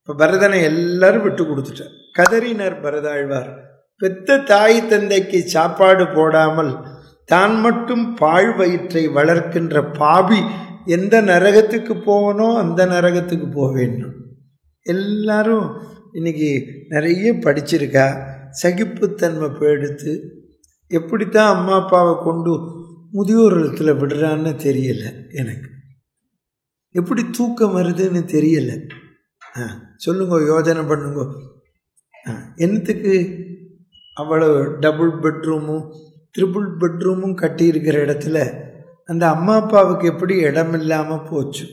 இப்போ பரதனை எல்லாரும் விட்டு கொடுத்துட்டார். கதறினர் பரதாழ்வார். பெத்த தாய் தந்தைக்கு சாப்பாடு போடாமல் தான் மட்டும் பாழ் வயிற்றை வளர்க்கின்ற பாவி எந்த நரகத்துக்கு போவனோ அந்த நரகத்துக்கு போவேன். எல்லாரும் இன்னைக்கு நிறைய படிச்சிருக்கா, சகிப்புத்தன்மை எடுத்து எப்படித்தான் அம்மா அப்பாவை கொண்டு முதியோர் இல்லத்தில் விடுறான்னு தெரியலை. எனக்கு எப்படி தூக்கம் வருதுன்னு தெரியலை. சொல்லுங்க, யோஜனை பண்ணுங்க. என்னத்துக்கு அவ்வளோ டபுள் பெட்ரூமும் ட்ரிபிள் பெட்ரூமும் கட்டியிருக்கிற இடத்துல அந்த அம்மா அப்பாவுக்கு எப்படி இடம் இல்லாமல் போச்சு?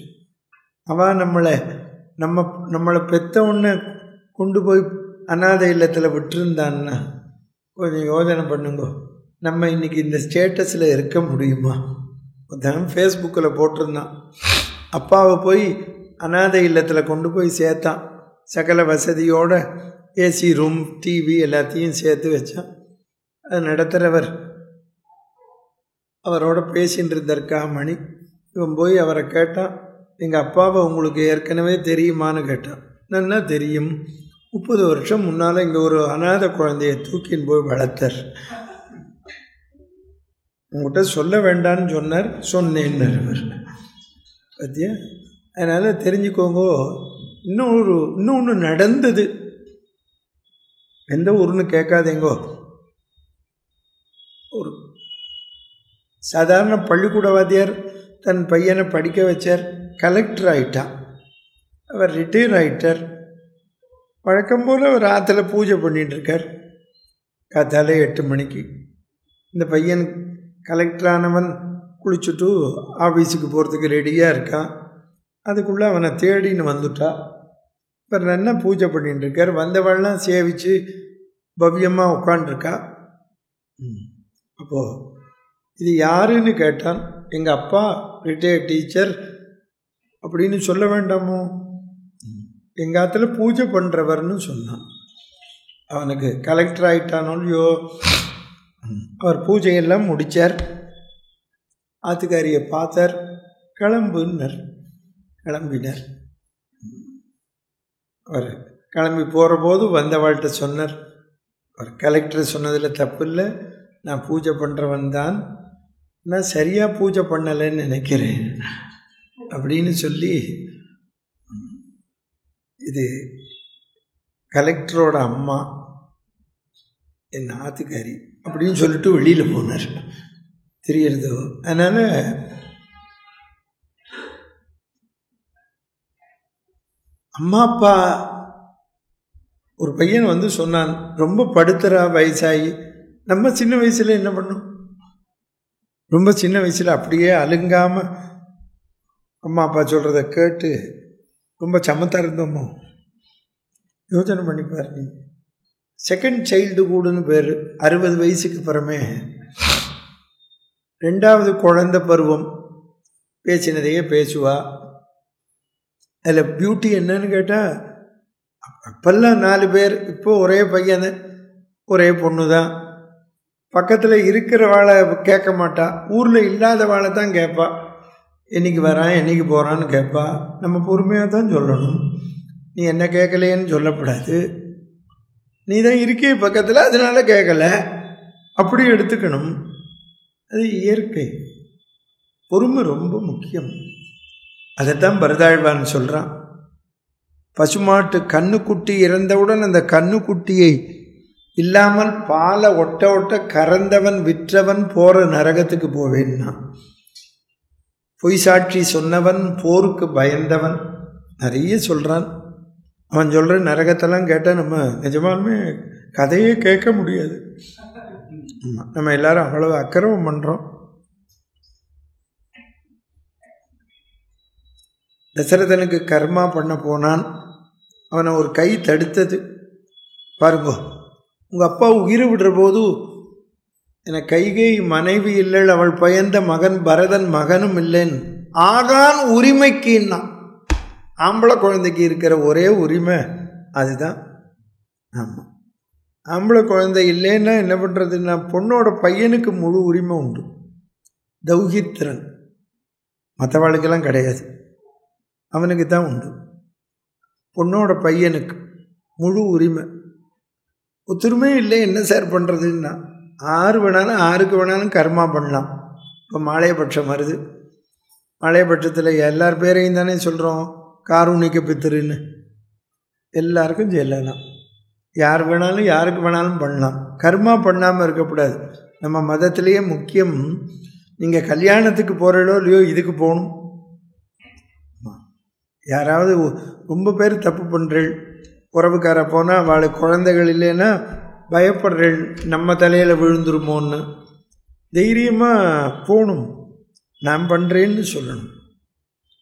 அவன் நம்மளை பெத்த உடனே கொண்டு போய் அநாதை இல்லத்தில் விட்டுருந்தான்னா கொஞ்சம் யோஜனை பண்ணுங்க. நம்ம இன்றைக்கி இந்த ஸ்டேட்டஸில் இருக்க முடியுமா? தான் ஃபேஸ்புக்கில் போட்டிருந்தான், அப்பாவை போய் அநாதை இல்லத்தில் கொண்டு போய் சேர்த்தான். சகல வசதியோட ஏசி ரூம், டிவி எல்லாத்தையும் சேர்த்து வச்சான். அது நடத்துகிறவர் அவரோட பேசின்னு இருந்தார்க்கா மணி. இவன் போய் அவரை கேட்டான், எங்கள் அப்பாவை உங்களுக்கு ஏற்கனவே தெரியுமான்னு கேட்டான். நல்லா தெரியும், 30 வருஷம் முன்னால் இங்கே ஒரு அநாத குழந்தைய தூக்கின்னு போய் வளர்த்தார். உங்கள்கிட்ட சொல்ல வேண்டான்னு சொன்னார், சொன்னேன்னார் அவர். பார்த்தியா? அதனால் தெரிஞ்சுக்கோங்க. இன்னொன்று நடந்தது. எந்த ஊருன்னு கேட்காதேங்கோ. ஒரு சாதாரண பள்ளிக்கூட வாத்தியார் தன் பையனை படிக்க வச்சார். கலெக்டர் ஆகிட்டான். அவர் ரிட்டையர் ஆகிட்டார். வழக்கம் போல் அவர் ஆற்றுல பூஜை பண்ணிகிட்ருக்கார். காத்தால 8 மணிக்கு இந்த பையன் கலெக்டரானவன் குளிச்சுட்டு ஆஃபீஸுக்கு போகிறதுக்கு ரெடியாக இருக்கான். அதுக்குள்ளே அவனை தேடின்னு வந்துட்டா. இப்போ நல்லா பூஜை பண்ணிட்டுருக்கார். வந்தவள்லாம் சேவிச்சு பவ்யமாக உட்காண்டிருக்கா. அப்போது இது யாருன்னு கேட்டான். எங்கள் அப்பா ரிட்டையர்ட் டீச்சர் அப்படின்னு சொல்ல வேண்டாமோ? எங்கள் ஆற்றுல பூஜை பண்ணுறவர்னு சொன்னான். அவனுக்கு கலெக்டர் ஆகிட்டானோ இல்லையோ, அவர் பூஜையெல்லாம் முடித்தார். ஆத்துக்காரியை பார்த்தார். கிளம்பினார். அவர் கிளம்பி போகிற போது வந்தவாழ்கிட்ட சொன்னார், அவர் கலெக்டர் சொன்னதில் தப்பு இல்லை, நான் பூஜை பண்ணுறவன் தான், நான் சரியாக பூஜை பண்ணலைன்னு நினைக்கிறேன் அப்படின்னு சொல்லி, இது கலெக்டரோட அம்மா என் ஆத்துக்காரி அப்படின்னு சொல்லிட்டு வெளியில் போனார். தெரியறதோ? அதனால் அம்மா அப்பா ஒரு பையன் வந்து சொன்னான், ரொம்ப படுத்துறா வயசாகி. நம்ம சின்ன வயசில் என்ன பண்ணோம்? ரொம்ப சின்ன வயசில் அப்படியே அலுங்காமல் அம்மா அப்பா சொல்கிறத கேட்டு ரொம்ப சமத்தாக இருந்தோமோ? யோசனை பண்ணிப்பார். நீ செகண்ட் சைல்டு கூடுன்னு பேர். 60 வயசுக்கு பிறமே 2வது குழந்தை பருவம். பேசினதையே பேசுவா. அதில் பியூட்டி என்னன்னு கேட்டால், அப்பெல்லாம் 4 பேர், இப்போ ஒரே பையன் ஒரே பொண்ணு தான். பக்கத்தில் இருக்கிறவாளை கேட்க மாட்டா, ஊரில் இல்லாதவாளை தான் கேட்பா. என்றைக்கு வரான் என்றைக்கு போகிறான்னு கேட்பா. நம்ம பொறுமையாக தான் சொல்லணும். நீ என்ன கேட்கலையேன்னு சொல்லக்கூடாது. நீ தான் இருக்கே பக்கத்தில், அதனால கேட்கல, அப்படி எடுத்துக்கணும். அது இயற்கை. பொறுமை ரொம்ப முக்கியம். அதைத்தான் பரதாழ்வான் சொல்கிறான். பசுமாட்டு கண்ணுக்குட்டி இறந்தவுடன் அந்த கண்ணுக்குட்டியை இல்லாமல் பாலை ஒட்ட ஒட்ட கறந்தவன் விற்றவன் போகிற நரகத்துக்கு போவேன்னா, பொய் சாட்சி சொன்னவன், போருக்கு பயந்தவன், நிறைய சொல்கிறான். அவன் சொல்கிற நரகத்தெல்லாம் கேட்டால் நம்ம நிஜமாலுமே கதையே கேட்க முடியாது. நம்ம எல்லாரும் அவ்வளவு அக்கிரமம் பண்ணுறோம். தசரதனுக்கு கர்மா பண்ண போனான். அவனை ஒரு கை தடுத்தது. பாருங்கோ, உங்கள் அப்பா உயிரை விடுற போது என கைகை மனைவி இல்லை, அவள் பயந்த மகன் பரதன் மகனும் இல்லைன்னு ஆகான் உரிமைக்குன்னா. ஆம்பளை குழந்தைக்கு இருக்கிற ஒரே உரிமை அதுதான். ஆமாம், ஆம்பளை குழந்தை இல்லைன்னா என்ன பண்ணுறதுன்னா, பொண்ணோட பையனுக்கு முழு உரிமை உண்டு. தௌஹித்திரன் மற்றவாளுக்கெல்லாம் கிடையாது, அவனுக்கு தான் உண்டு. பொண்ணோட பையனுக்கு முழு உரிமை. ஒத்துரிமை இல்லை, என்ன சார் பண்ணுறதுன்னா 6 வேணாலும் 6க்கு வேணாலும் கர்மா பண்ணலாம். இப்போ மாலையபட்சம் வருது. மாலையபட்சத்தில் எல்லார் பேரையும் தானே சொல்கிறோம் காரூணிக்க பித்திருன்னு. எல்லாருக்கும் சொல்லலாம், யார் வேணாலும் யாருக்கு வேணாலும் பண்ணலாம். கர்மா பண்ணாமல் இருக்கக்கூடாது. நம்ம மதத்திலேயே முக்கியம், நீங்கள் கல்யாணத்துக்கு போகிறீங்களோ இல்லையோ இதுக்கு போகணும். யாராவது ரொம்ப பேர் தப்பு பண்ணுறீள், உறவுக்கார போனால் அவளுக்கு குழந்தைகள் இல்லைன்னா பயப்படுறீள், நம்ம தலையில் விழுந்துருமோன்னு. தைரியமாக போகணும், நான் பண்ணுறேன்னு சொல்லணும்.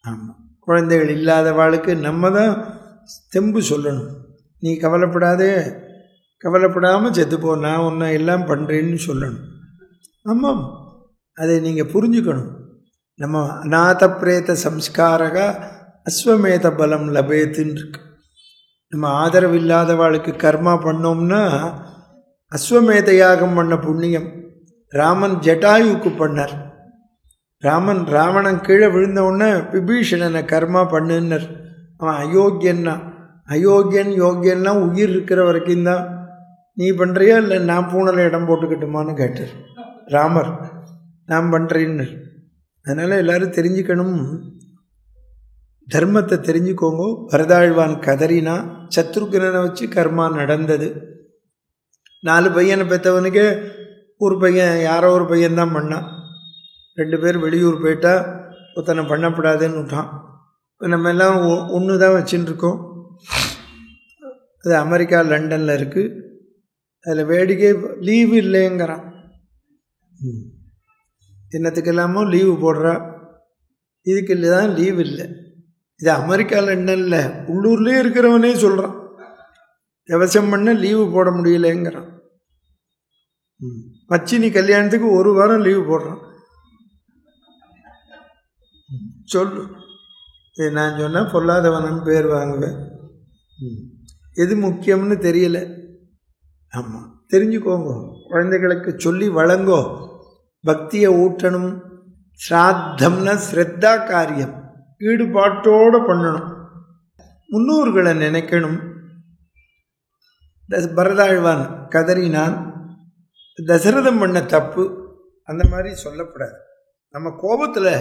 ஆமாம், குழந்தைகள் இல்லாதவாளுக்கு நம்ம தான் தெம்பு சொல்லணும். நீ கவலைப்படாதே, கவலைப்படாமல் செத்துப்போ, நான் ஒன்றை எல்லாம் பண்ணுறேன்னு சொல்லணும். ஆமாம், அதை நீங்கள் புரிஞ்சுக்கணும். நம்ம அநாத பிரேத சம்ஸ்காரக அஸ்வமேத பலம் லபேத்துன்னு இருக்கு. நம்ம ஆதரவு இல்லாதவாளுக்கு கர்மா பண்ணோம்னா அஸ்வமேத யாகம் பண்ண புண்ணியம். ராமன் ஜட்டாயுக்கு பண்ணார். ராவணன் கீழே விழுந்தவுடனே விபீஷணனை கர்மா பண்ணுன்னர். அவன் அயோக்கியன்னா, அயோக்கியன் யோக்கியன்னா உயிர் இருக்கிற வரைக்கும் தான். நீ பண்ணுறியா இல்லை நான் பூனலை இடம் போட்டுக்கிட்டுமான்னு கேட்டார் ராமர். நான் பண்ணுறேன்னு. அதனால் எல்லோரும் தெரிஞ்சுக்கணும், தர்மத்தை தெரிஞ்சுக்கோங்க. பரதாழ்வான் கதறினா, சத்ருக்னனை வச்சு கர்மா நடந்தது. 4 பையனை பெற்றவனுக்கு ஒரு பையன், யாரோ ஒரு பையன்தான் பண்ணான். 2 பேர் வெளியூர் போயிட்டா ஒருத்தனை பண்ணப்படாதுன்னு விட்டான். இப்போ நம்ம எல்லாம் ஒன்று தான் வச்சுட்டு இருக்கோம். அது அமெரிக்கா லண்டனில் இருக்குது. அதில் வேடிக்கை லீவு இல்லைங்கிறான். என்னத்துக்கெல்லாமோ லீவு போடுறா, இதுக்கு இல்லை தான் லீவு இல்லை. இது அமெரிக்கா லண்டனில் உள்ளூர்லேயே இருக்கிறவனே சொல்கிறான், விவசாயம் பண்ண லீவு போட முடியலைங்கிறான். மச்சினி கல்யாணத்துக்கு 1 வாரம் லீவு போடுறான். சொல்லு, நான் சொன்னால் பொல்லாதவனன்னு பேர் வாங்குவேன். எது முக்கியம்னு தெரியல. ஆமாம், தெரிஞ்சுக்கோங்க, குழந்தைகளுக்கு சொல்லி வழங்கோ. பக்தியை ஊட்டணும். ஸ்ராத்தம்னா ஸ்ரத்தா காரியம், ஈடுபாட்டோடு பண்ணணும். முன்னோர்களை நினைக்கணும். பரதாழ்வான் கதறினான், தசரதம் பண்ண தப்பு அந்த மாதிரி சொல்லக்கூடாது. நம்ம கோபத்தில்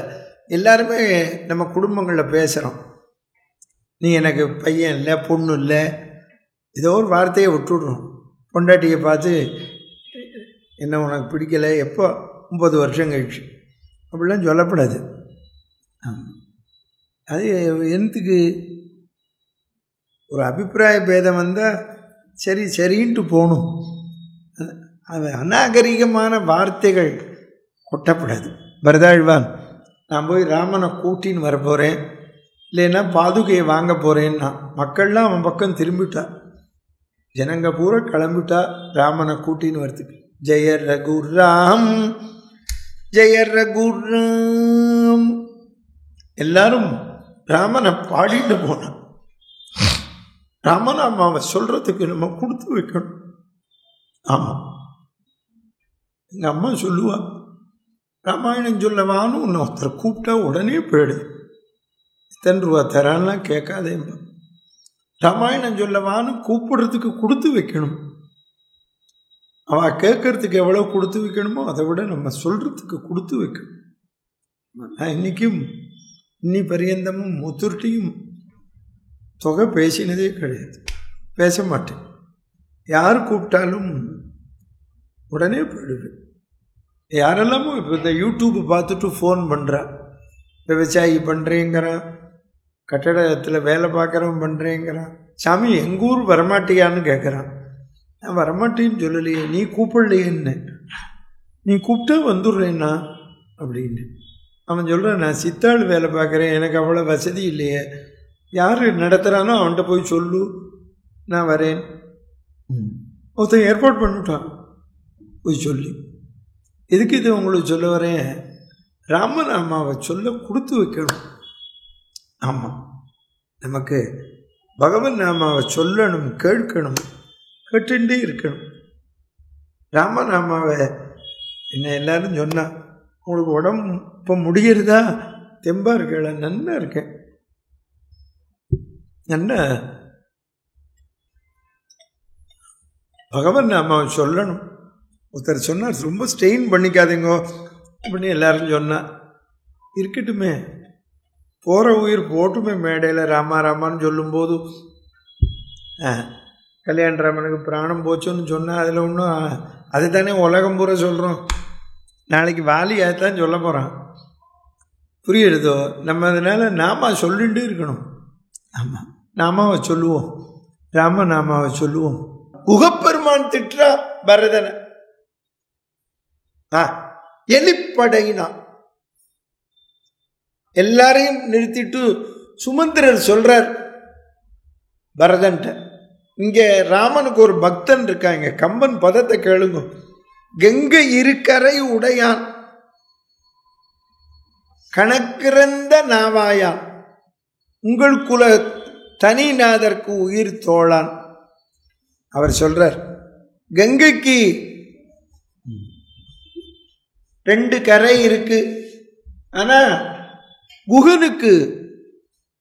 எல்லாருமே நம்ம குடும்பங்களில் பேசுகிறோம், நீ எனக்கு பையன் இல்லை பொண்ணு இல்லை, ஏதோ ஒரு வார்த்தையை விட்டுடுறோம். பொண்டாட்டியை பார்த்து என்ன உனக்கு பிடிக்கலை, எப்போ 30 வருஷம் கழிச்சு அப்படிலாம் சொல்லக்கூடாது. அது என்னத்துக்கு? ஒரு அபிப்பிராய பேதம் வந்தால் சரி சரின்ட்டு போகணும். அது அநாகரிகமான வார்த்தைகள் கொட்டப்படாது. பரதாழ்வான், நான் போய் ராமனை கூட்டின்னு வரப்போகிறேன், இல்லைன்னா பாதுகையை வாங்க போகிறேன்னா மக்கள்லாம் அவன் பக்கம் திரும்பிட்டா, ஜனங்க பூரா கிளம்பிட்டா ராமனை கூட்டின்னு வரத்துக்கு. ஜெய ரகுராம் ஜெய ரகுராம் எல்லாரும் ராமனை பாடிட்டு போனான். ராமநாமாவை சொல்கிறதுக்கு நம்ம கொடுத்து வைக்கணும். ஆமாம், எங்கள் அம்மா சொல்லுவா, ராமாயணம் சொல்லவான்னு உன்னை ஒருத்தர் கூப்பிட்டா உடனே போயிடு, எத்தனை ரூபா தரான்லாம் கேட்காதேம்பா. ராமாயணம் சொல்லவான்னு கூப்பிடுறதுக்கு கொடுத்து வைக்கணும். அவள் கேட்கறதுக்கு எவ்வளோ கொடுத்து வைக்கணுமோ அதை விட நம்ம சொல்கிறதுக்கு கொடுத்து வைக்கணும். நான் இன்றைக்கும் இன்னி பரியந்தமும் முத்துர்ட்டியும் தொகை பேசினதே கிடையாது, பேச மாட்டேன். யார் கூப்பிட்டாலும் உடனே போயிடுவேன். யாரெல்லாமோ இப்போ இந்த யூடியூப் பார்த்துட்டு ஃபோன் பண்ணுறா, விவசாயி பண்ணுறேங்கிறான், கட்டடத்தில் வேலை பார்க்குறவன் பண்ணுறேங்கிறான். சாமி எங்கள் ஊர் வரமாட்டியான்னு கேட்குறான். நான் வரமாட்டேன்னு சொல்லலையே, நீ கூப்பிடலையேன்னு. நீ கூப்பிட்டா வந்துடுறேன்னா அப்படின்னு அவன் சொல்கிறான். நான் சித்தாள் வேலை பார்க்குறேன், எனக்கு அவ்வளோ வசதி இல்லையே, யார் நடத்துகிறானோ அவன்கிட்ட போய் சொல்லு, நான் வரேன். ஒருத்தன் ஏற்பாடு பண்ணிவிட்டான் போய் சொல்லி. எதுக்கு இது உங்களுக்கு சொல்ல வரேன், ராமநாமாவை சொல்ல கொடுத்து வைக்கணும். ஆமாம், நமக்கு பகவன் நாமாவை சொல்லணும், கேட்கணும், கேட்டுட்டே இருக்கணும். ராமநாமாவை என்ன எல்லாரும் சொன்னால், உங்களுக்கு உடம்பு இப்போ முடிகிறதா, தெம்பாக இருக்கல, நன்னா இருக்கேன், நல்லா பகவான் நாம சொல்லணும். ஒருத்தர் சொன்னார், ரொம்ப ஸ்ட்ரெயின் பண்ணிக்காதீங்கோ அப்படின்னு எல்லாரும் சொன்னா. இருக்கட்டுமே, போகிற உயிர் போட்டுமே. மேடையில் ராமா ராமான்னு சொல்லும்போது கல்யாணராமனுக்கு பிராணம் போச்சுன்னு சொன்னால் அதில் ஒன்றும் அதுதானே உலகம் பூரா சொல்கிறோம். நாளைக்கு வாலியாகத்தான் சொல்ல போகிறான். புரியுறதோ? நம்ம அதனால் நாம சொல்லிட்டு இருக்கணும். ஆமாம், நாமாவை சொல்லுவோம், ராம நாமாவை சொல்லுவோம். குகப்பெருமான் திட்டுறா பரதனை. எலிப்படையினா எல்லாரையும் நிறுத்திட்டு சுமந்திரர் சொல்றார் பரதன்ட்ட, இங்க ராமனுக்கு ஒரு பக்தன் இருக்காங்க. கம்பன் பதத்தை கேளுங்க. கங்கை இருக்கரை உடையான் கணக்கிறந்த நாவாயான் உங்கள் குல தனிநாதற்கு உயிர் தோழான். அவர் சொல்றார், கங்கைக்கு 2 கரை இருக்கு, ஆனா குகனுக்கு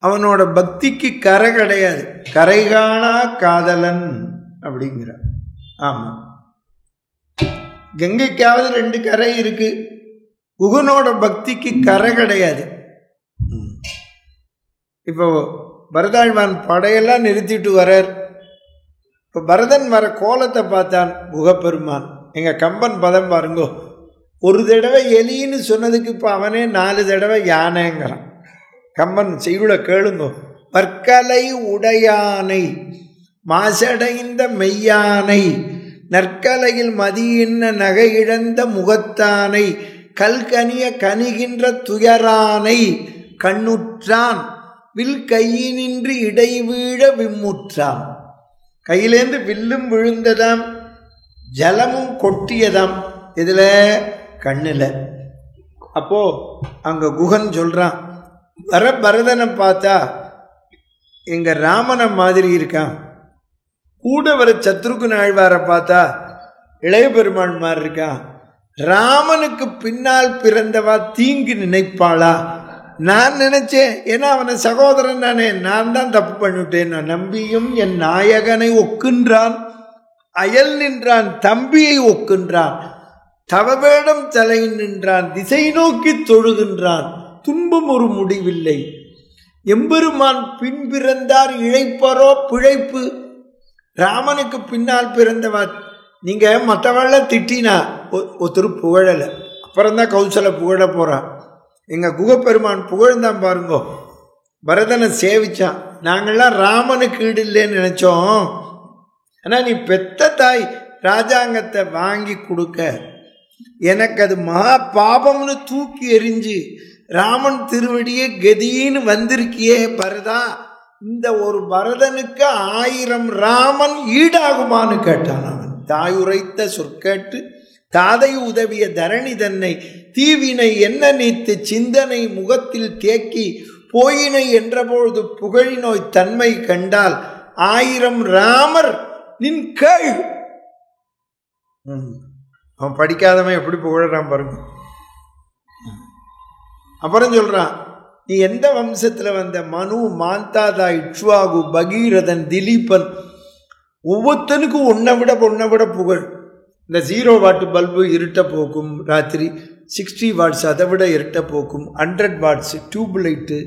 அவனோட பக்திக்கு கரை கிடையாது. கரை காணா காதலன் அப்படிங்கிறார். ஆமா, கங்கைக்காவது 2 கரை இருக்கு, குகனோட பக்திக்கு கரை கிடையாது. இப்போ பரதாழ்வான் படையெல்லாம் நிறுத்திட்டு வரார். இப்போ பரதன் வர கோலத்தை பார்த்தான் குகப்பெருமான். எங்க கம்பன் பதம் பாருங்கோ, ஒரு தடவை எலின்னு சொன்னதுக்கு இப்போ அவனே 4 தடவை யானைங்கிறான். கம்பன் செய்யுள கேளுங்கோ. பற்கலை உடையானை மாசடைந்த மெய்யானை நற்கலையில் மதியின்ன நகை இழந்த முகத்தானை கல்கனிய கனிகின்ற துயரானை கண்ணுற்றான் வில் கையினின்று இடைவீழ விம்முற்றான். கையிலேந்து வில்லும் விழுந்ததாம், ஜலமும் கொட்டியதாம். இதுல கண்ணில். அப்போ அங்க குகன் சொல்றான், வர பரதனை பார்த்தா எங்க ராமனை மாதிரி இருக்கான், கூட வர சத்ருகுன ஆழ்வாரை பார்த்தா இளைய பெருமான் மாதிரி இருக்கான். ராமனுக்கு பின்னால் பிறந்தவா தீங்கு நினைப்பாளா? நான் நினைச்சேன், ஏன்னா அவனை சகோதரன் தானே, நான் தான் தப்பு பண்ணிவிட்டேன். நம்பியும் என் நாயகனை ஒக்கின்றான், அயல் நின்றான் தம்பியை ஒக்கின்றான், தவவேடம் தலை நின்றான், திசை நோக்கி தொழுகின்றான், துன்பம் ஒரு முடிவில்லை. எம்பெருமான் பின் பிறந்தார் இழைப்பாரோ பிழைப்பு. ராமனுக்கு பின்னால் பிறந்தவா. நீங்க மற்றவாழ திட்டினா ஒருத்தர் புகழலை, அப்புறம்தான் கௌசல புகழ போறான். எங்க குகப்பெருமான் புகழ்ந்தான் பாருங்கோ. பரதனை சேவிச்சான். நாங்கள்லாம் ராமனுக்கு ஈடு இல்லைன்னு நினைச்சோம், ஆனா நீ பெத்த தாய் ராஜாங்கத்தை வாங்கி கொடுக்க எனக்கு அது மகா பாபம்னு தூக்கி எறிஞ்சு ராமன் திருவடியே கதின்னு வந்திருக்கியே பரதா, இந்த ஒரு பரதனுக்கு 1000 ராமன் ஈடாகுமான்னு கேட்டான் அவன். தாயுரைத்த சொற்கேட்டு தாதை உதவிய தரணி தன்னை தீவினை என்ன நீத்து சிந்தனை முகத்தில் தேக்கி போயினை என்றபொழுது புகழினோய் தன்மை கண்டால் 1000 ராமர் நின் கேள். அவன் படிக்காதவன் எப்படி புகழறான் பாருங்க. அப்புறம் சொல்றான், நீ எந்த வம்சத்துல வந்த? மனு, மாந்தாதா, இக்ஷ்வாகு, பகீரதன், திலீபன், ஒவ்வொருத்தனுக்கும் ஒன்னை விட புகழ். இந்த 0 வாட் பல்பு இருட்ட போக்கும் ராத்திரி, 60 வாட்ஸ் அதை விட இருட்ட போக்கும், 100 watts tube light,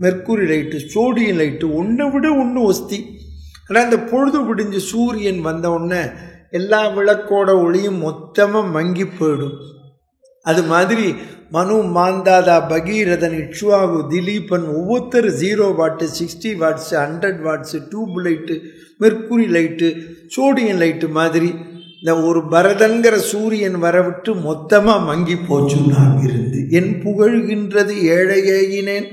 mercury light, sodium light, ஒன்றை விட ஒன்று ஒஸ்தி. ஆனால் இந்த பொழுது விடிஞ்சு சூரியன் வந்த உடனே எல்லா விளக்கோட ஒளியும் மொத்தமாக மங்கி போயிடும். அது மாதிரி மனு, மாந்தாதா, பகீரதன், இக்ஷ்வாகு, திலீபன் ஒவ்வொருத்தர் 0 watt, 60 watts, 100 watts, tube light, mercury light, sodium light மாதிரி இந்த ஒரு பரதன்கிற சூரியன் வரவிட்டு மொத்தமாக மங்கி போச்சுன்னாங்க இருந்து. என் புகழ்கின்றது ஏழையேயினேன்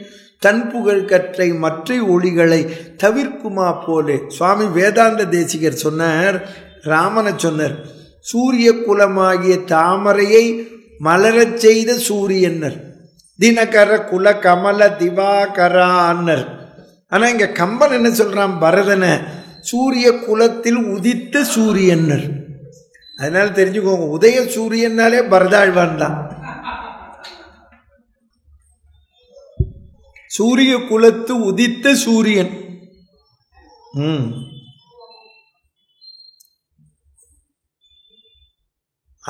தன் புகழ் கற்றை மற்ற ஒளிகளை தவிர்க்குமா போலே. சுவாமி வேதாந்த தேசிகர் சொன்னார், ராமனை சொன்னார், சூரிய குலமாகிய தாமரையை மலரச் செய்த சூரியன்னர், தினகர குல கமல திவாகரான்னர். ஆனால் இங்கே கம்பன் என்ன சொல்கிறான், பரதனை சூரிய குலத்தில் உதித்த சூரியன்னர். அதனால தெரிஞ்சுக்கோங்க, உதய சூரியனாலே பரதாழ்வான் தான். சூரிய குலத்து உதித்த சூரியன்.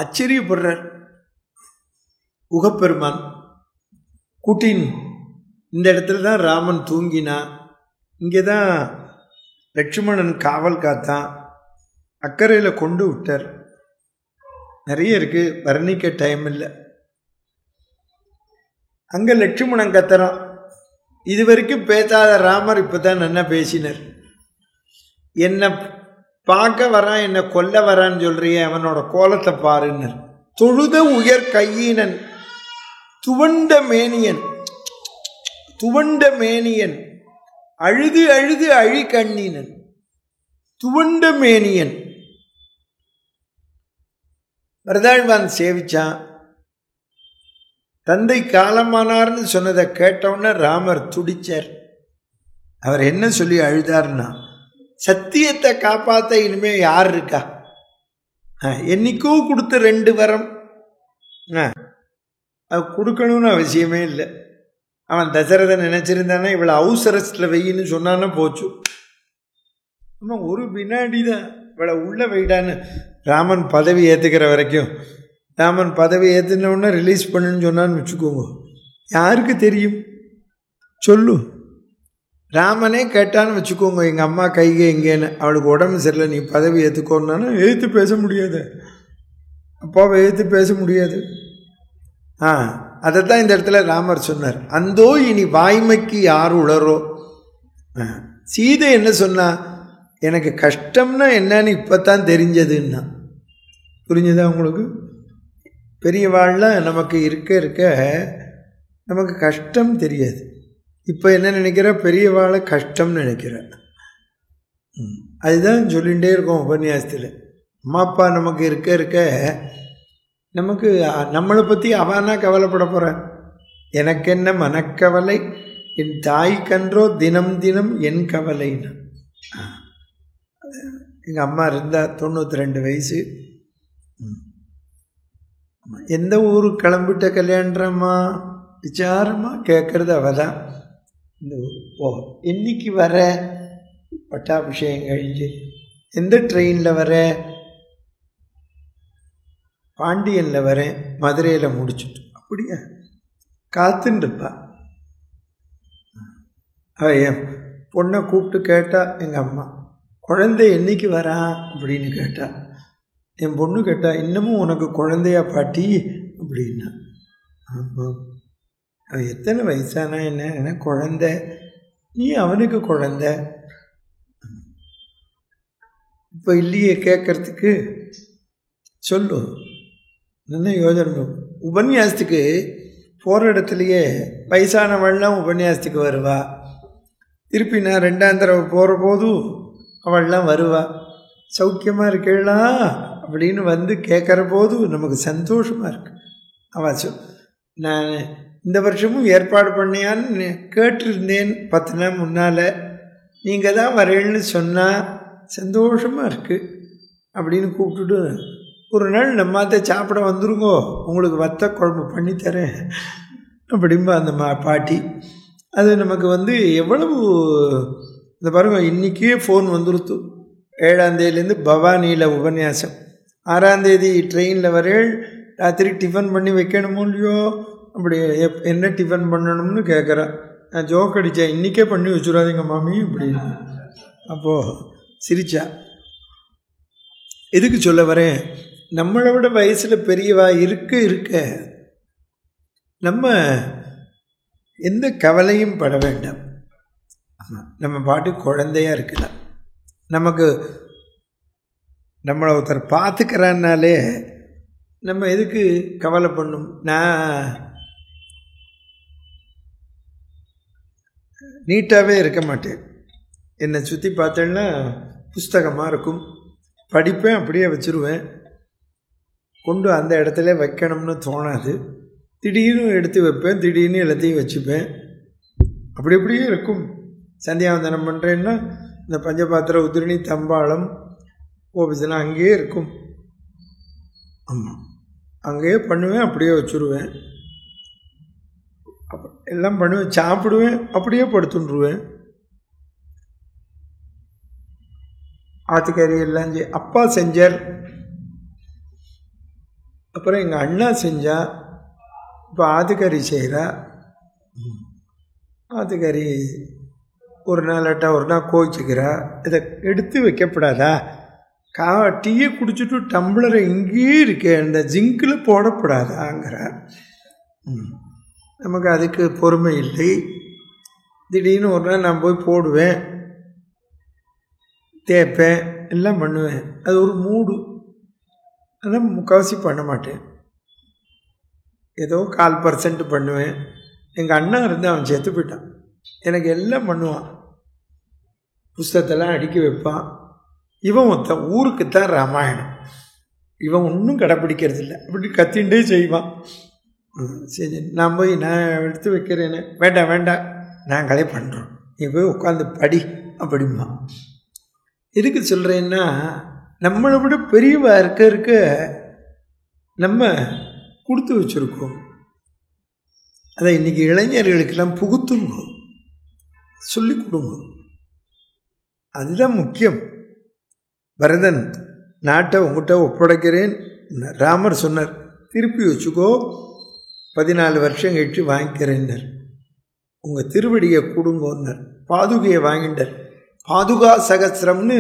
ஆச்சரியப்படுறார். உகப்பெருமான் கூட்டின் இந்த இடத்துல தான் ராமன் தூங்கினான், இங்கே தான் லட்சுமணன் காவல் காத்தான், அக்கறையில் கொண்டு விட்டார். நிறைய இருக்கு, வர்ணிக்க டைம் இல்லை. அங்கே லட்சுமணன் கத்துறான். இது வரைக்கும் பேசாத ராமர் இப்போ தான் நல்லா பேசினார். என்னை பார்க்க வரான், என்னை கொல்ல வரான்னு சொல்றியே, அவனோட கோலத்தை பாருன்னர். தொழுத உயர் கையினன் துவண்ட மேனியன், துவண்ட மேனியன் அழுது அழுது அழி கண்ணினன், துவண்ட மேனியன். வரதாழ்வான் சேவிச்சான். தந்தை காலமானார்னு சொன்னதை கேட்டவுடனே ராமர் துடிச்சார். அவர் என்ன சொல்லி அழுதார்னா, சத்தியத்தை காப்பாற்ற இனிமே யார் இருக்கா? என்னைக்கோ கொடுத்த 2 வரம் அது கொடுக்கணும்னு அவசியமே இல்லை. அவன் தசரதன் நினைச்சிருந்தானா இவளை அவசரத்தில் வெயின்னு சொன்னான்னா போச்சு. ஆமாம், ஒரு வினாடி தான் இவளை உள்ள வெயிடான்னு. ராமன் பதவி ஏற்றுக்கிற வரைக்கும், ராமன் பதவி ஏற்றினவுடனே ரிலீஸ் பண்ணுன்னு சொன்னான்னு வச்சுக்கோங்க, யாருக்கு தெரியும் சொல்லு. ராமனே கேட்டான்னு வச்சுக்கோங்க, எங்கள் அம்மா கைகை எங்கேன்னு, அவளுக்கு உடம்பு சரியில்லை, நீ பதவி ஏற்றுக்கோன்னானா எழுத்து பேச முடியாது, அப்பாவை எழுத்து பேச முடியாது. அதைத்தான் இந்த இடத்துல ராமர் சொன்னார். அந்தோ இனி வாய்மைக்கு யார் உளரோ. சீதை என்ன சொன்னா, எனக்கு கஷ்டம்னா என்னன்னு இப்போத்தான் தெரிஞ்சதுன்னா. புரிஞ்சுதா உங்களுக்கு? பெரியவாள்லாம் நமக்கு இருக்க இருக்க நமக்கு கஷ்டம் தெரியாது. இப்போ என்ன நினைக்கிற, பெரியவாளை கஷ்டம்னு நினைக்கிற. அதுதான் சொல்லிகிட்டே இருக்கோம் உபன்யாசத்தில். அம்மா அப்பா நமக்கு இருக்க இருக்க நமக்கு நம்மளை பற்றி அவனா கவலைப்பட போகிறான். எனக்கு என்ன மனக்கவலை, என் தாய் கன்றோ தினம் தினம் என் கவலைன்னு. எங்கள் அம்மா இருந்தா 92 வயசு. எந்த ஊருக்கு கிளம்பிட்ட கல்யாணம்மா விசாரமாக கேட்குறது அவ தான். இந்த ஓ என்னைக்கு வர, பட்டாபிஷேகம் கழிஞ்சு எந்த ட்ரெயினில் வர, பாண்டியனில் வரேன், மதுரையில் முடிச்சுட்டு. அப்படியா, காத்துருப்பா. என் பொண்ணை கூப்பிட்டு கேட்டா எங்கள் அம்மா, குழந்தை என்னைக்கு வரா அப்படின்னு கேட்டா. என் பொண்ணு கேட்டா, இன்னமும் உனக்கு குழந்தையா பாட்டி அப்படின்னா. ஆமாம், அவன் எத்தனை வயசானா என்ன குழந்தை, நீ அவனுக்கு குழந்தை. இப்போ இல்லையே கேட்கறதுக்கு, சொல்லு. என்ன யோஜனை. உபன்யாசத்துக்கு போகிற இடத்துலையே வயசானவள்லாம் உபன்யாசத்துக்கு வருவா. திருப்பி நான் 2ஆம் தடவை போகிற போதும் அவள்லாம் வருவா. சௌக்கியமாக இருக்கேளா அப்படின்னு வந்து கேட்குற போது நமக்கு சந்தோஷமாக இருக்கு. அவள் நான் இந்த வருஷமும் ஏற்பாடு பண்ணியான்னு கேட்டிருந்தேன் 10 நாள் முன்னால், நீங்கள் தான் வரேன்னு சொன்னால் சந்தோஷமாக இருக்குது அப்படின்னு கூப்பிட்டுட்டு, ஒரு நாள் நம்மாத்த சாப்பிட வந்துருங்கோ, உங்களுக்கு வத்த குழம்பு பண்ணித்தரேன் அப்படிம்பா அந்த பாட்டி. அது நமக்கு வந்து எவ்வளவு, இந்த பாருங்க, இன்றைக்கே ஃபோன் வந்துருத்து. 7ஆம் தேதியிலேருந்து பவானியில் உபன்யாசம், 6ஆம் தேதி ட்ரெயினில் வரேள், ராத்திரி டிஃபன் பண்ணி வைக்கணுமோ இல்லையோ, அப்படி என்ன டிஃபன் பண்ணணும்னு கேட்குறேன். நான் ஜோக் அடித்தேன், இன்றைக்கே பண்ணி வச்சுடாதீங்க மாமி அப்படின்னு. அப்போது சிரிச்சா. எதுக்கு சொல்ல வரேன், நம்மளை விட வயசில் பெரியவா இருக்க நம்ம எந்த கவலையும் பட வேண்டாம். நம்ம பாட்டு குழந்தையாக இருக்கலாம். நமக்கு நம்மளை ஒருத்தர் பார்த்துக்கிறான்னாலே நம்ம எதுக்கு கவலை பண்ணும். நான் நீட்டாகவே இருக்க மாட்டேன். என்னை சுற்றி பார்த்தேன்னா புஸ்தகமாக இருக்கும், படிப்பேன், அப்படியே வச்சுருவேன். கொண்டு அந்த இடத்துல வைக்கணும்னு தோணாது. திடீர்னு எடுத்து வைப்பேன், திடீர்னு எல்லாத்தையும் வச்சுப்பேன். அப்படி அப்படியே இருக்கும். சந்தியாவந்தனம் பண்ணுறேன்னா இந்த பஞ்சபாத்திர உதிரணி தம்பாளம் ஓபிசெல்லாம் அங்கேயே இருக்கும். ஆமாம், அங்கேயே பண்ணுவேன், அப்படியே வச்சுருவேன். எல்லாம் பண்ணுவேன், சாப்பிடுவேன், அப்படியே படுத்துட்டுருவேன். ஆத்துக்கறி எல்லாம் அப்பா செஞ்சார். அப்புறம் எங்கள் அண்ணா செஞ்சா, இப்போ ஆத்துக்கறி செய்கிறா. ஆத்துக்கறி ஒரு நாள் ஒரு நாள் கோச்சிக்கிறா. இதை எடுத்து வைக்கப்படாதா? டீயை குடிச்சிட்டு டம்ளரை இங்கேயே இருக்கே, இந்த ஜிங்கில் போடப்படாதாங்கிறார். நமக்கு அதுக்கு பொறுமை இல்லை. திடீர்னு ஒரு நாள் நான் போய் போடுவேன், தேய்ப்பேன், எல்லாம் பண்ணுவேன். அது ஒரு மூடு. அதான் முக்கால்வாசி பண்ண மாட்டேன், ஏதோ 1/4% பண்ணுவேன். எங்கள் அண்ணா இருந்து அவன் செத்து போயிட்டான். எனக்கு எல்லாம் பண்ணுவான், புஸ்தகத்தெல்லாம் அடுக்கி வைப்பான். இவன் ஒருத்தன் ஊருக்குத்தான் ராமாயணம், இவன் ஒன்றும் கடைப்பிடிக்கிறது இல்லை, அப்படி கத்தின்ண்டே செய்வான். சரி நான் போய் நான் எடுத்து வைக்கிறேன்னு, வேண்டாம் வேண்டாம் நாங்களே பண்ணுறோம், நீ போய் உட்காந்து படி அப்படிமா. எதுக்கு சொல்கிறேன்னா, நம்மளை விட பெரியவா இருக்க நம்ம கொடுத்து வச்சுருக்கோம். அதை இன்றைக்கி இளைஞர்களுக்கெல்லாம் புகுத்துங்க, சொல்லி கொடுங்க, அதுதான் முக்கியம். பரதன் நாட்டை உங்கள்கிட்ட ஒப்படைக்கிறேன், ராமர் சொன்னார் திருப்பி வச்சுக்கோ, 14 வருஷம் கழிச்சு வாங்கிக்கிறேன்னர். உங்கள் திருவடியை கொடுங்கன்னார். பாதுகையை வாங்கிட்டார். பாதுகா சகசிரம்னு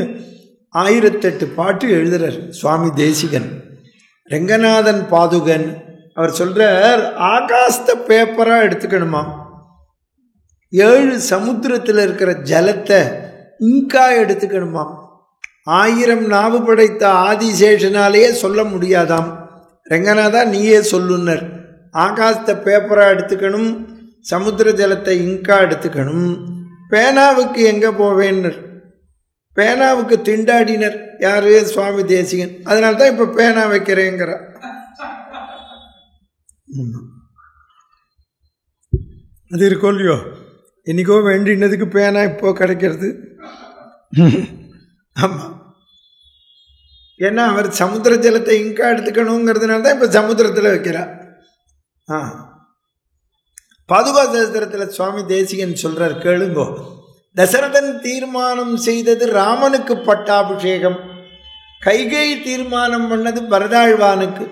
1008 பாட்டு எழுதுறார் சுவாமி தேசிகன். ரெங்கநாதன் பாதுகன் அவர் சொல்கிறார், ஆகாசத்தை பேப்பராக எடுத்துக்கணுமா, 7 சமுத்திரத்தில் இருக்கிற ஜலத்தை இங்கா எடுத்துக்கணுமா, 1000 நாவு படைத்த ஆதிசேஷனாலேயே சொல்ல முடியாதாம், ரெங்கநாதா நீயே சொல்லுன்னர். ஆகாசத்தை பேப்பராக எடுத்துக்கணும், சமுத்திர ஜலத்தை இங்கா எடுத்துக்கணும். பேனாவுக்கு எங்கே போவேன்னர், பேனாவுக்கு திண்டாடினர் யாரு, சுவாமி தேசிகன். அதனால தான் இப்போ பேனா வைக்கிறேங்கிற. அது இருக்கோ இல்லையோ, என்னைக்கோ வேண்டினதுக்கு பேனா இப்போ கிடைக்கிறது. ஆமாம், ஏன்னா அவர் சமுத்திர ஜலத்தை இங்கா எடுத்துக்கணுங்கிறதுனால தான் இப்போ சமுத்திரத்தில் வைக்கிறார். பாதுகா சாஸ்திரத்தில் சுவாமி தேசிகன் சொல்றார், கேளுங்கோ. தசரதன் தீர்மானம் செய்தது ராமனுக்கு பட்டாபிஷேகம், கைகேயி தீர்மானம் பண்ணது பரதாழ்வானுக்கு,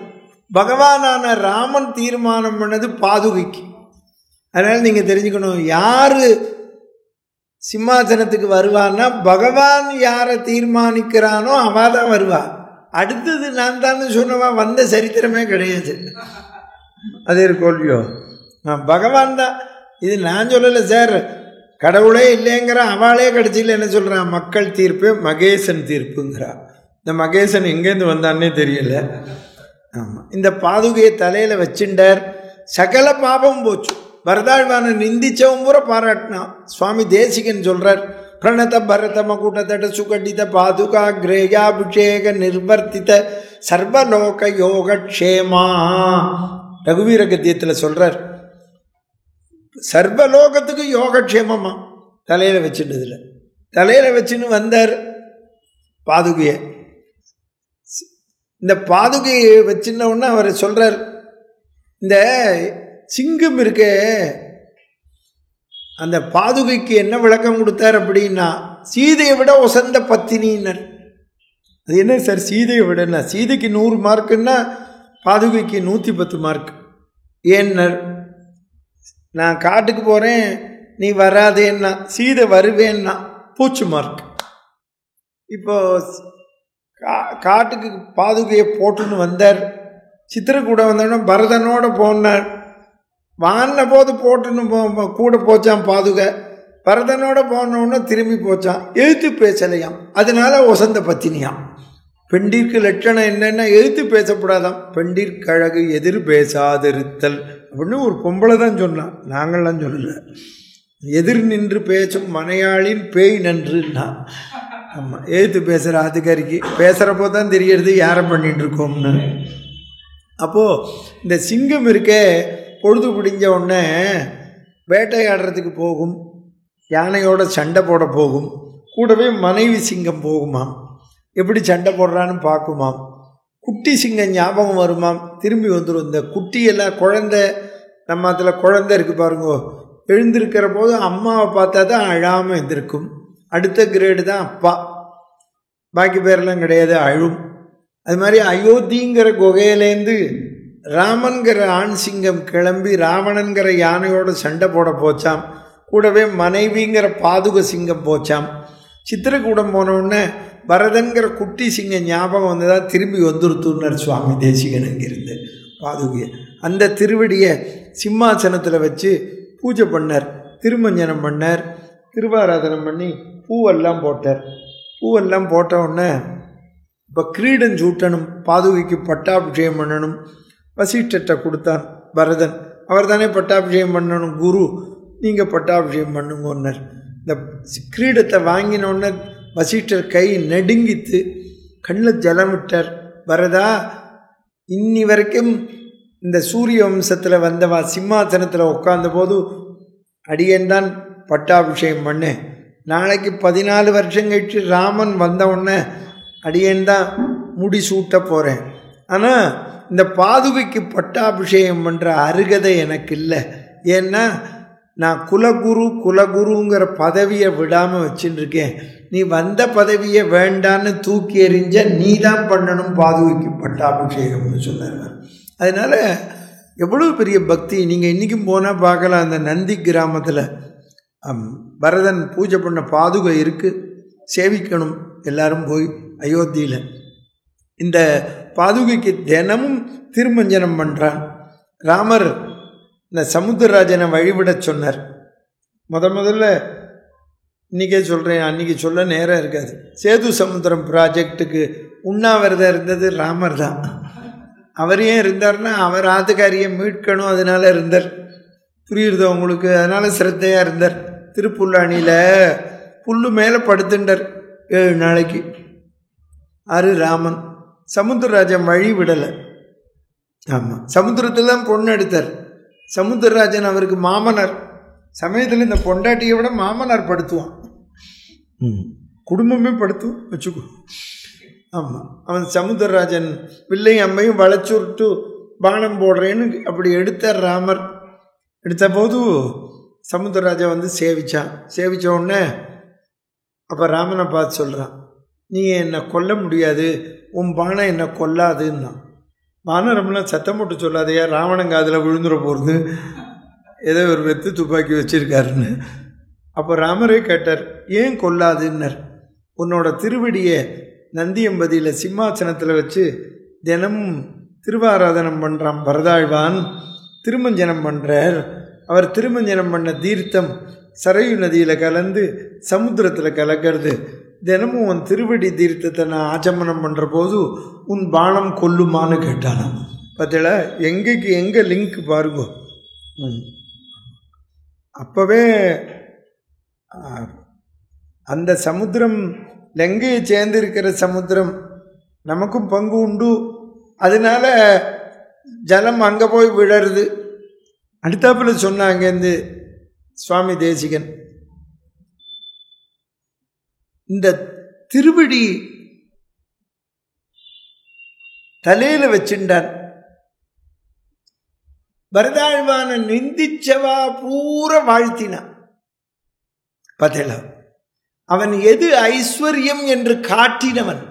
பகவானான ராமன் தீர்மானம் பண்ணது பாதுகைக்கு. அதனால் நீங்கள் தெரிஞ்சுக்கணும், யார் சிம்மாசனத்துக்கு வருவான்னா பகவான் யாரை தீர்மானிக்கிறானோ அவள் தான் வருவா. அடுத்தது நான் தான் சொன்னவா வந்த சரித்திரமே கிடையாது. அதே இருக்கோல்லையோ, பகவான் தான். இது நான் சொல்லலை சார், கடவுளே இல்லைங்கிற அவளே கடைசியில் என்ன சொல்கிறான், மக்கள் தீர்ப்பு மகேசன் தீர்ப்புங்கிறா. இந்த மகேசன் எங்கேருந்து வந்தான்னே தெரியல. ஆமாம், இந்த பாதுகையை தலையில் வச்சுட்டார், சகல பாபம் போச்சு. பரதாழ்வான நிந்திச்சவும் பூரா பாராட்டினான். சுவாமி தேசிகன் சொல்கிறார், பிரணத பரத மகுடதட சுகடித பாதுகா கிரேயாபிஷேக நிர்வர்த்தித சர்வலோக யோகக்ஷேமா. ரகுவீர கத்தியத்தில் சொல்கிறார், சர்வலோகத்துக்கு யோகக்ஷேமமா தலையில் வச்சுட்டதில்ல. தலையில் வச்சுன்னு வந்தார் பாதுகையை. இந்த பாதுகையை வச்சுன்ன உடனே அவர் சொல்கிறார், இந்த சிங்கம் இருக்கே, அந்த பாதுகைக்கு என்ன விளக்கம் கொடுத்தார் அப்படின்னா, சீதையை விட உசந்த பத்தினின்னர். அது என்ன சார் சீதையை விடனா, சீதைக்கு 100 மார்க்குன்னா பாதுகைக்கு 110 மார்க். ஏன்னர், நான் காட்டுக்கு போகிறேன் நீ வராதேன்னா, சீதை வருவேன்னா பூச்சு மார்க். இப்போ காட்டுக்கு பாதுகையை போட்டுன்னு வந்தார், சித்திரக்கூட வந்தோன்னா பரதனோட போனார். வான போது போட்டுன்னு கூட போச்சான் பாதுகை, பரதனோட போனோன்னு திரும்பி போச்சான், எழுத்து பேசலையாம், அதனால ஒசந்த பத்தினியாம். பெண்டிற்கு லட்சணம் என்னென்னா எழுத்து பேசக்கூடாதாம், பெண்டிற்கழகு எதிர் பேசாதிருத்தல் அப்படின்னு ஒரு பொம்பளை தான் சொன்னான், நாங்கள்லாம் சொல்லலை. எதிர் நின்று பேசும் மனையாளின் பேய் நன்றுன்னா. ஆமாம், எழுத்து பேசுகிற ஆத்துக்காரிக்கு பேசுகிறப்போ தான் தெரியறது யாரை பண்ணிட்டு இருக்கோம்னு. அப்போது இந்த சிங்கம் இருக்கே, பொழுது பிடிஞ்ச உடனே வேட்டையாடுறதுக்கு போகும், யானையோட சண்டை போட போகும், கூடவே மனைவி சிங்கம் போகுமாம், எப்படி சண்டை போடுறான்னு பார்க்குமாம். குட்டி சிங்கம் ஞாபகம் வருமாம், திரும்பி வந்துடும். இந்த குட்டியெல்லாம் குழந்தை, நம்ம அதில் குழந்தை இருக்குது பாருங்கோ, எழுந்திருக்கிற போது அம்மாவை பார்த்தா தான் அழாமல் எழுந்திருக்கும். அடுத்த கிரேடு தான் அப்பா, பாக்கி பேரெல்லாம் கிடையாது, அழும். அது மாதிரி அயோத்திங்கிற குகையிலேருந்து ராமன்கிற ஆண் சிங்கம் கிளம்பி ராவணன்கிற யானையோடு சண்டை போட போச்சாம். கூடவே மனைவிங்கிற பாதுக சிங்கம் போச்சாம். சித்திரக்கூடம் போனவுடனே பரதன்கிற குட்டி சிங்கம் ஞாபகம் வந்ததாக திரும்பி வந்துருத்துனார் சுவாமி தேசிகன். அங்கிருந்து பாதுகையை அந்த திருவடியை சிம்மாசனத்தில் வச்சு பூஜை பண்ணார், திருமஞ்சனம் பண்ணார், திருவாராதனம் பண்ணி பூவெல்லாம் போட்டார். பூவெல்லாம் போட்ட உடனே இப்போ கிரீடம் சூட்டணும், பாதுகைக்கு பட்டாபிஷேகம் பண்ணணும். வசிஷ்டத்தை கொடுத்தான் பரதன். அவர் தானே பட்டாபிஷேகம் பண்ணணும், குரு நீங்கள் பட்டாபிஷேகம் பண்ணுங்கன்னார். இந்த கிரீடத்தை வாங்கினோடனே வசிஷ்டர் கை நடுங்கித்து கண்ணில் ஜலம் விட்டார். பரதா, இன்னி வரைக்கும் இந்த சூரிய வம்சத்தில் வந்தவா சிம்மாசனத்தில் உட்கார்ந்த போது அடியேன் தான் பட்டாபிஷேகம் பண்ணேன். நாளைக்கு 14 வருஷம் கழிச்சு ராமன் வந்த உடனே அடியேன் தான் முடி சூட்ட போகிறேன். ஆனால் இந்த பாதுகைக்கு பட்டாபிஷேகம் பண்ணுற அருகதை எனக்கு இல்லை. ஏன்னா நான் குலகுருங்கிற பதவியை விடாமல் வச்சுட்டு இருக்கேன். நீ வந்த பதவியை வேண்டான்னு தூக்கி எறிஞ்ச நீ தான் பண்ணணும் பாதுகைக்கு பட்டாபிஷேகம்னு சொன்னார். அதனால் எவ்வளோ பெரிய பக்தி. நீங்கள் இன்றைக்கும் போனால் பார்க்கலாம், அந்த நந்தி கிராமத்தில் பரதன் பூஜை பண்ண பாதுகை இருக்குது, சேவிக்கணும் எல்லாரும் போய் அயோத்தியில். இந்த பாதுகைக்கு தினமும் திருமஞ்சனம் பண்ணுறான். ராமர் இந்த சமுத்திரராஜனை வழிவிட சொன்னார். முதல்ல இன்றைக்கே சொல்கிறேன், அன்றைக்கி சொல்ல நேரம் இருக்காது. சேது சமுத்திரம் ப்ராஜெக்டுக்கு உண்ணாவிரதம் இருந்தது ராமர் தான். அவர் ஏன் இருந்தார்னா அவர் ஆத்துக்காரியை மீட்கணும், அதனால இருந்தார். புரியுறதோ உங்களுக்கு? அதனால் சிரத்தையாக இருந்தார். திருப்புல்லாணியில் புல்லு மேலே படுத்துட்டார் 7 நாளைக்கு. ராமன் சமுத்திரராஜன் வழி விடலை. ஆமாம், சமுத்திரத்தில் தான் பொண்ணு எடுத்தார். சமுத்திரராஜன் அவருக்கு மாமனார். சமயத்தில் இந்த பொண்டாட்டியை விட மாமனார் படுத்துவான், குடும்பமே படுத்தும் வச்சுக்கோ. ஆமாம், அவன் சமுத்திரராஜன் பிள்ளையும் அம்மையும் வளைச்சுட்டு பானம் போடுறேன்னு அப்படி எடுத்தார் ராமர். எடுத்த போது சமுத்திரராஜா வந்து சேவிச்சான். சேவித்த உடனே அப்போ ராமனை பார்த்து சொல்கிறான், நீ என்னை கொல்ல முடியாது, உன் பானை என்னை கொல்லாதுன்னா. வானரம்லாம் சத்தம் போட்டு சொல்லாதையா, ராவணங்க அதில் விழுந்துட போகிறது, ஏதோ ஒரு வெத்து துப்பாக்கி வச்சுருக்காருன்னு. அப்போ ராமரே கேட்டார், ஏன் கொல்லாதுன்னர். உன்னோட திருவடியை நந்தியம்பதியில் சிம்மாசனத்தில் வச்சு தினமும் திருவாராதனம் பண்ணுறான் பரதாழ்வான், திருமஞ்சனம் பண்ணுறார். அவர் திருமஞ்சனம் பண்ண தீர்த்தம் சரையு நதியில் கலந்து சமுத்திரத்தில் கலக்கிறது. தினமும் உன் திருவடி தீர்த்தத்தை நான் ஆச்சமனம் பண்ணுற போது உன் பானம் கொல்லுமான்னு கேட்டானா. பார்த்தீங்களா, எங்கே லிங்க் பாருங்க. அப்போவே அந்த சமுத்திரம் லங்கையை சேர்ந்திருக்கிற சமுத்திரம், நமக்கும் பங்கு உண்டு. அதனால ஜலம் அங்கே போய் விழருது. அடுத்தாப்பில் சொன்னாங்க இந்த சுவாமி தேசிகன், இந்த திருவடி தலையில வச்சுட்டான். பரதாழ்வான நிந்திச்சவா பூரா வாழ்த்தினான். பார்த்தீங்களா, அவன் எது ஐஸ்வர்யம் என்று காட்டினவன்.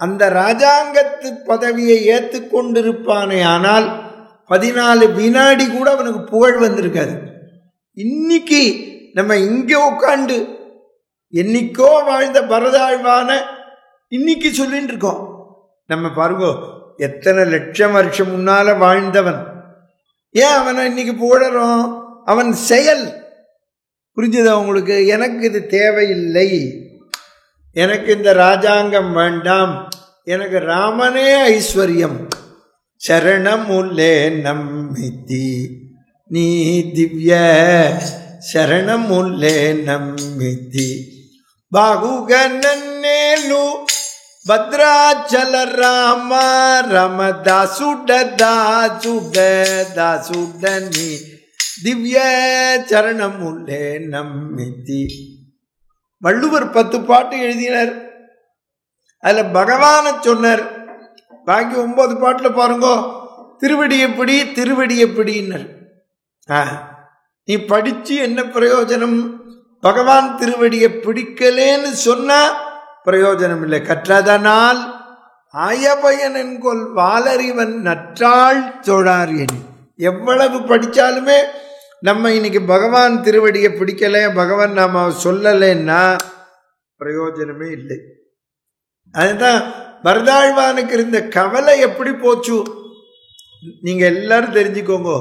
அந்த ராஜாங்கத்து பதவியை ஏற்றுக்கொண்டிருப்பானே, ஆனால் 14 வினாடி கூட அவனுக்கு புகழ் வந்திருக்காது. இன்னைக்கு நம்ம இங்கே உட்காண்டு என்னைக்கோ வாழ்ந்த பரதாழ்வான இன்னைக்கு சொல்லிட்டு இருக்கோம். நம்ம பாருங்க, எத்தனை லட்சம் வருஷம் முன்னால வாழ்ந்தவன். ஏன் அவனை இன்னைக்கு புகழறோம்? அவன் செயல் புரிஞ்சுதா உங்களுக்கு? எனக்கு இது தேவையில்லை, எனக்கு இந்த ராஜாங்கம் வேண்டாம், எனக்கு ராமனே ஐஸ்வர்யம். சரணமுல்லே நம்மித்தி நீ திவ்ய ಶರಣಮುಲ್ಲೆ ನಮ್ಮಿತಿ ಬಾಗುಗ ನನ್ನೇಲು ಭದ್ರಾಚಲ ರಾಮ ರಮ ದಾಸುಡ ದಾಸುಡ ದಾಸುಡನಿ திவ்ய சரணமுல்லே நம்மித்தி. வள்ளுவர் 10 பாட்டு எழுதினார். அதில் பகவானை சொன்னார். பாக்கி 9 பாட்டில் பாருங்க, திருவடி எப்படி திருவடி எப்படின்னார். நீ படிச்சு என்ன பிரயோஜனம்? பகவான் திருவடியை பிடிக்கலேன்னு சொன்னா பிரயோஜனம் இல்லை. கற்றதனால் ஆயபயன் என்கொள் வாலறிவன் நற்றாள் தொழார் எண்ணி. எவ்வளவு படித்தாலுமே நம்ம இன்னைக்கு பகவான் திருவடியை பிடிக்கலை, பகவான் நாம சொல்லலைன்னா பிரயோஜனமே இல்லை. அதுதான் பரதாழ்வானுக்கு இருந்த கவலை எப்படி போச்சு. நீங்க எல்லாரும் தெரிஞ்சுக்கோங்க,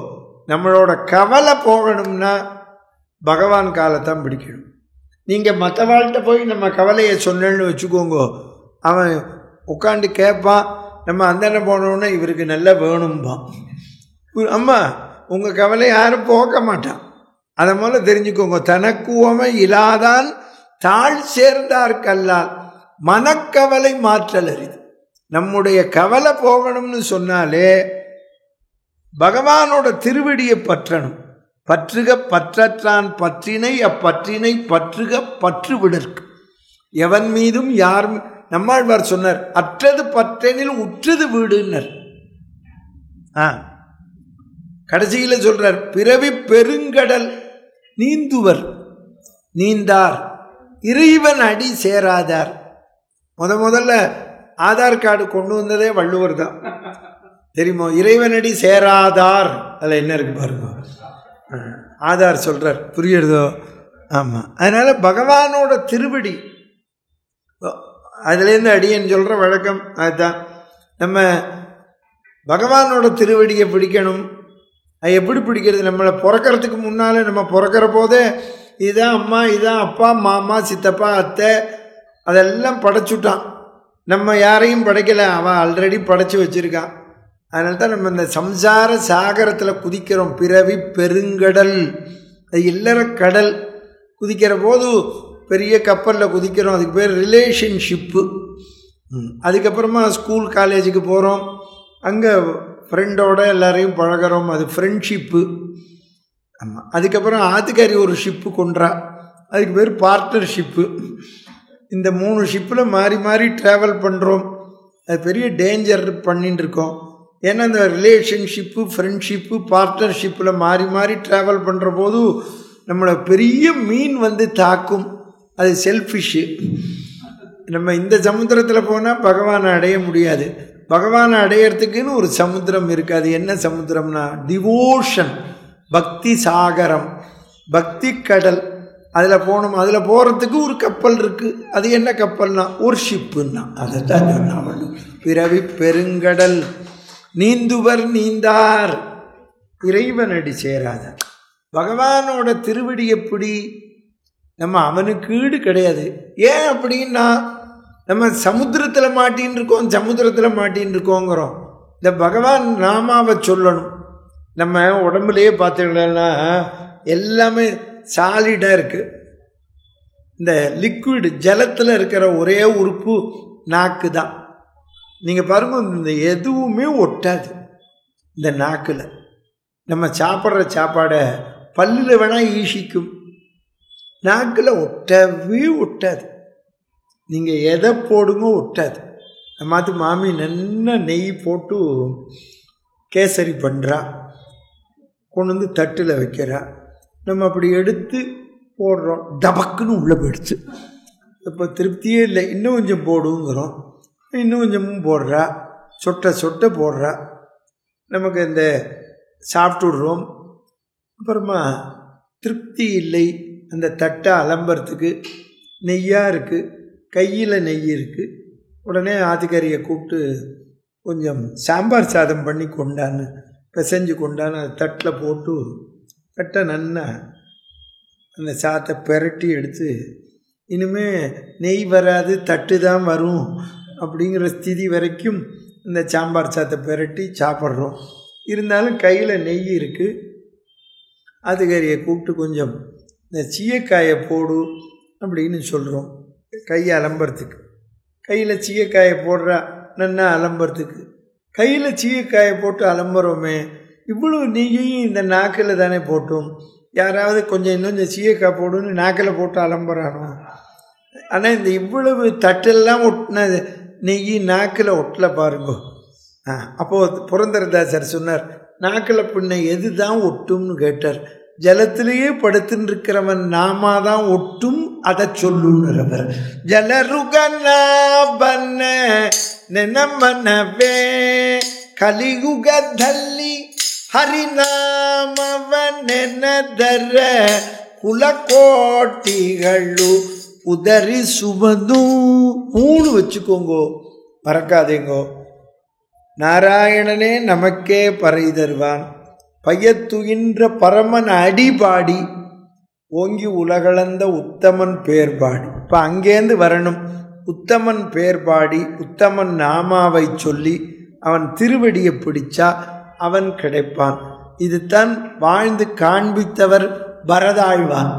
நம்மளோட கவலை போகணும்னா பகவான் காலத்தான் பிடிக்கணும். நீங்க மற்றவாழ்கிட்ட போய் நம்ம கவலையை சொன்னேன்னு வச்சுக்கோங்க, அவன் உட்காந்து கேட்பான். நம்ம அந்தன போனோன்னா இவருக்கு நல்லா வேணும்பான். அம்மா உங்க கவலை யாரும் போக மாட்டான். அதை போல தெரிஞ்சுக்கோங்க, தனக்குவமை இலாதான் தாழ் சேர்ந்தார் கல்லால் மனக்கவலை மாற்றல் அரிது. நம்முடைய கவலை போகணும்னு சொன்னாலே பகவானோட திருவடியை பற்றணும். பற்றுக பற்றற்றான் பற்றினை அப்பற்றினை பற்றுக பற்று விடற்கு. எவன் மீதும் யார் நம்மாழ்வார் சொன்னார், அற்றது பற்றெனில் உற்றது வீடுன்னர். கடைசியில் சொல்றார், பிறவி பெருங்கடல் நீந்துவர் நீந்தார் இறைவன் அடி சேராதார். முதல்ல ஆதார் கார்டு கொண்டு வந்ததே வள்ளுவர் தான் தெரியுமோ. இறைவனடி சேராதார் அதில் என்ன இருக்கு பாருங்க. ஆதார் சொல்றார், புரியுறதோ? ஆமா. அதனால பகவானோட திருவடி, அதுலேருந்து அடியன்னு சொல்ற வழக்கம் அதுதான். நம்ம பகவானோட திருவடியை பிடிக்கணும். அது எப்படி பிடிக்கிறது? நம்மளை பிறக்கிறதுக்கு முன்னாலே, நம்ம பிறக்கிற போதே இதுதான் அம்மா, இதுதான் அப்பா, மாமா, சித்தப்பா, அத்தை, அதெல்லாம் படைச்சுட்டான். நம்ம யாரையும் படைக்கலை, அவன் ஆல்ரெடி படைச்சு வச்சிருக்கான். அதனால தான் நம்ம இந்த சம்சார சாகரத்தில் குதிக்கிறோம். பிறவி பெருங்கடல், அது இல்லற கடல். குதிக்கிற போது பெரிய கப்பலில் குதிக்கிறோம், அதுக்கு பேர் ரிலேஷன்ஷிப்பு. அதுக்கப்புறமா ஸ்கூல் காலேஜுக்கு போகிறோம், அங்கே ஃப்ரெண்டோட எல்லாரையும் பழகிறோம், அது ஃப்ரெண்ட்ஷிப்பு. ஆமாம். அதுக்கப்புறம் ஆத்துக்காரி ஒரு ஷிப்பு கொண்டா, அதுக்கு பேர் பார்ட்னர்ஷிப்பு. இந்த 3 ஷிப்பில் மாறி மாறி ட்ராவல் பண்ணுறோம். அது பெரிய டேஞ்சர் பண்ணிட்டு இருக்கோம். ஏன்னா இந்த ரிலேஷன்ஷிப்பு, ஃப்ரெண்ட்ஷிப்பு, பார்ட்னர்ஷிப்பில் மாறி மாறி ட்ராவல் பண்ணுற போது நம்மளை பெரிய மீன் வந்து தாக்கும். அது செல்ஃபிஷ்ஷு. நம்ம இந்த சமுத்திரத்தில் போனால் பகவானை அடைய முடியாது. பகவானை அடையிறதுக்குன்னு ஒரு சமுத்திரம் இருக்குது. அது என்ன சமுத்திரம்னா டிவோஷன், பக்தி சாகரம், பக்தி கடல். அதில் போகணும். அதில் போகிறதுக்கு ஒரு கப்பல் இருக்குது. அது என்ன கப்பல்னா ஒரு ஷிப்புன்னா. அதை தான் சொன்னாமல் பிறவி பெருங்கடல் நீந்துவர் நீந்தார் இறைவனடி சேராதார். பகவானோட திருவடி எப்படி? நம்ம அவனுக்கு ஈடு கிடையாது. ஏன் அப்படின்னா நம்ம சமுத்திரத்தில் மாட்டின்னு இருக்கோம், சமுத்திரத்தில் மாட்டின்னு இருக்கோங்கிறோம். இந்த பகவான் நாமாவை சொல்லணும். நம்ம உடம்புலையே பார்த்துக்கிட்டோம்னா எல்லாமே சாலிடாக இருக்குது. இந்த லிக்விட் ஜலத்தில் இருக்கிற ஒரே உறுப்பு நாக்கு தான். நீங்கள் பாருங்கள், இந்த எதுவுமே ஒட்டாது இந்த நாக்கில். நம்ம சாப்பிட்ற சாப்பாடை பல்லில் வேணால் ஈசிக்கும், நாக்கில் ஒட்டவே ஒட்டாது. நீங்கள் எதை போடுங்க ஒட்டாது. நம்மாத்து மாமி நல்லா நெய் போட்டு கேசரி பண்ணுறா, கொண்டு வந்து தட்டில் வைக்கிறா. நம்ம அப்படி எடுத்து போடுறோம், டபக்குன்னு உள்ளே போயிடுச்சு. இப்போ திருப்தியே இல்லை, இன்னும் கொஞ்சம் போடுங்கிறோம், இன்னும் கொஞ்சமும் போடுறா, சொட்ட சொட்ட போடுறா. நமக்கு இந்த சாப்பிட்டுடுறோம். அப்புறமா திருப்தி இல்லை. அந்த தட்டை அலம்புறதுக்கு நெய்யாக இருக்குது, கையில் நெய் இருக்குது. உடனே ஆத்துக்கறியை கூப்பிட்டு கொஞ்சம் சாம்பார் சாதம் பண்ணி கொண்டான்னு, பிசைஞ்சு கொண்டான்னு அது தட்டில் போட்டு தட்டை நல்லா அந்த சாத்தை பெரட்டி எடுத்து, இனிமேல் நெய் வராது தட்டு தான் வரும் அப்படிங்கிற ஸ்திதி வரைக்கும் இந்த சாம்பார் சாத்தை பெரட்டி சாப்பிட்றோம். இருந்தாலும் கையில் நெய் இருக்குது. ஆத்துக்கறியை கூப்பிட்டு கொஞ்சம் இந்த சீயக்காயை போடு அப்படின்னு சொல்கிறோம். கையை அலம்புறதுக்கு கையில் சீயக்காயை போடுறா, நல்லா அலம்புறதுக்கு கையில் சீயக்காயை போட்டு அலம்புறோமே. இவ்வளோ நெய்யையும் இந்த நாக்கில் தானே போட்டோம். யாராவது கொஞ்சம் இன்னும் கொஞ்சம் சீயக்காய் போடுன்னு நாக்கில் போட்டு அலம்புறானோ? ஆனால் இந்த இவ்வளவு தட்டெல்லாம் ஒட்டின நெய் நாக்கில் ஒட்டல பாருங்கோ. அப்போது புரந்தரதாசர் சொன்னார், நாக்கில் பின்ன எது தான் ஒட்டும்னு கேட்டார். ஜலத்திலேயே படுத்துன்னு இருக்கிறவன் நாமாதான் ஒட்டும், அதை சொல்லுங்கிறவர். ஜலருகன ನೆನಮನವೇ ಕಲಿಯುಗದಲ್ಲಿ ಹರಿನಾಮವ ನೆನದರ குலக்கோட்டிகளு உதரிசுவது. 3 வச்சுக்கோங்கோ, மறக்காதேங்கோ. நாராயணனே நமக்கே பறை தருவான். பையத்துகின்ற பரமன் அடிபாடி ஓங்கி உலகளந்த உத்தமன் பேர்பாடி. இப்போ அங்கேருந்து வரணும். உத்தமன் பேர்பாடி உத்தமன் நாமாவை சொல்லி அவன் திருவடியை பிடிச்சா அவன் கிடைப்பான். இதுதான் வாழ்ந்து காண்பித்தவர் பரதாழ்வான்.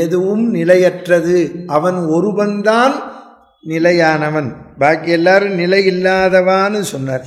எதுவும் நிலையற்றது, அவன் ஒருவன்தான் நிலையானவன், பாக்கி எல்லாரும் நிலை இல்லாதவான்னு சொன்னார்.